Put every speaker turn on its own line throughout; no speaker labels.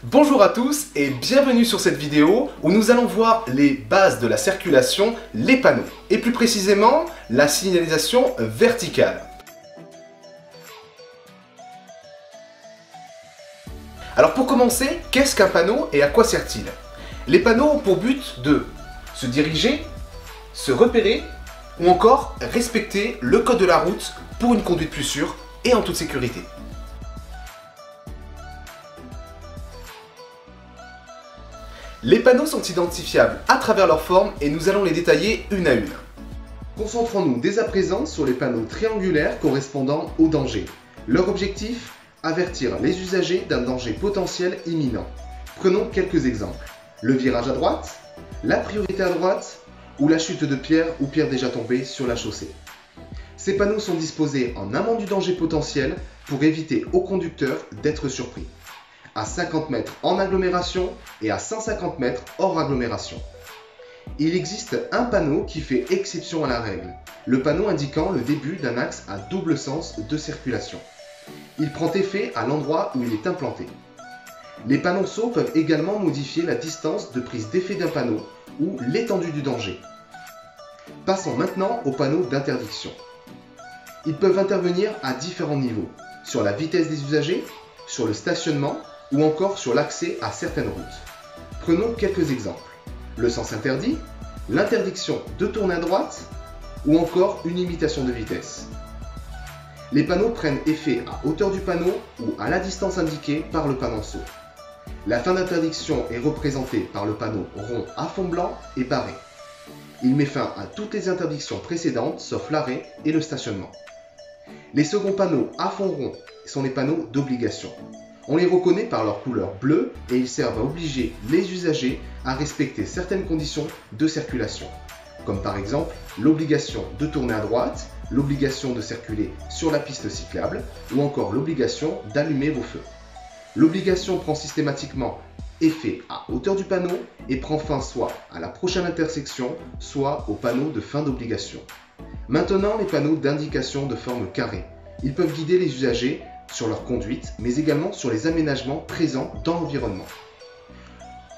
Bonjour à tous et bienvenue sur cette vidéo où nous allons voir les bases de la circulation, les panneaux, et plus précisément la signalisation verticale. Alors pour commencer, qu'est-ce qu'un panneau et à quoi sert-il? Les panneaux ont pour but de se diriger, se repérer ou encore respecter le code de la route pour une conduite plus sûre et en toute sécurité. Les panneaux sont identifiables à travers leur forme et nous allons les détailler une à une. Concentrons-nous dès à présent sur les panneaux triangulaires correspondant au danger. Leur objectif, avertir les usagers d'un danger potentiel imminent. Prenons quelques exemples. Le virage à droite, la priorité à droite ou la chute de pierre ou pierre déjà tombée sur la chaussée. Ces panneaux sont disposés en amont du danger potentiel pour éviter au conducteur d'être surpris. À 50 mètres en agglomération et à 150 mètres hors agglomération. Il existe un panneau qui fait exception à la règle, le panneau indiquant le début d'un axe à double sens de circulation. Il prend effet à l'endroit où il est implanté. Les panonceaux peuvent également modifier la distance de prise d'effet d'un panneau ou l'étendue du danger. Passons maintenant aux panneaux d'interdiction. Ils peuvent intervenir à différents niveaux, sur la vitesse des usagers, sur le stationnement, ou encore sur l'accès à certaines routes. Prenons quelques exemples. Le sens interdit, l'interdiction de tourner à droite, ou encore une limitation de vitesse. Les panneaux prennent effet à hauteur du panneau ou à la distance indiquée par le panonceau. La fin d'interdiction est représentée par le panneau rond à fond blanc et barré. Il met fin à toutes les interdictions précédentes sauf l'arrêt et le stationnement. Les seconds panneaux à fond rond sont les panneaux d'obligation. On les reconnaît par leur couleur bleue et ils servent à obliger les usagers à respecter certaines conditions de circulation, comme par exemple l'obligation de tourner à droite, l'obligation de circuler sur la piste cyclable ou encore l'obligation d'allumer vos feux. L'obligation prend systématiquement effet à hauteur du panneau et prend fin soit à la prochaine intersection, soit au panneau de fin d'obligation. Maintenant, les panneaux d'indication de forme carrée. Ils peuvent guider les usagers sur leur conduite, mais également sur les aménagements présents dans l'environnement.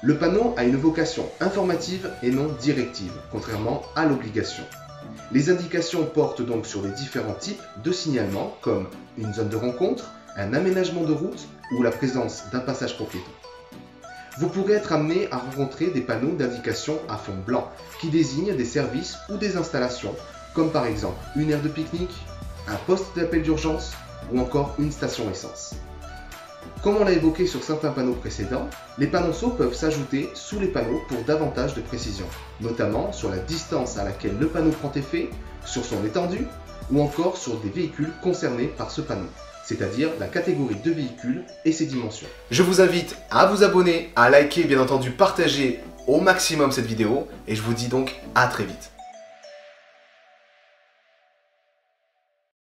Le panneau a une vocation informative et non directive, contrairement à l'obligation. Les indications portent donc sur les différents types de signalements, comme une zone de rencontre, un aménagement de route ou la présence d'un passage pour piétons. Vous pourrez être amené à rencontrer des panneaux d'indication à fond blanc, qui désignent des services ou des installations, comme par exemple une aire de pique-nique, un poste d'appel d'urgence, ou encore une station essence. Comme on l'a évoqué sur certains panneaux précédents, les panonceaux peuvent s'ajouter sous les panneaux pour davantage de précision, notamment sur la distance à laquelle le panneau prend effet, sur son étendue, ou encore sur des véhicules concernés par ce panneau, c'est-à-dire la catégorie de véhicules et ses dimensions. Je vous invite à vous abonner, à liker et bien entendu partager au maximum cette vidéo, et je vous dis donc à très vite.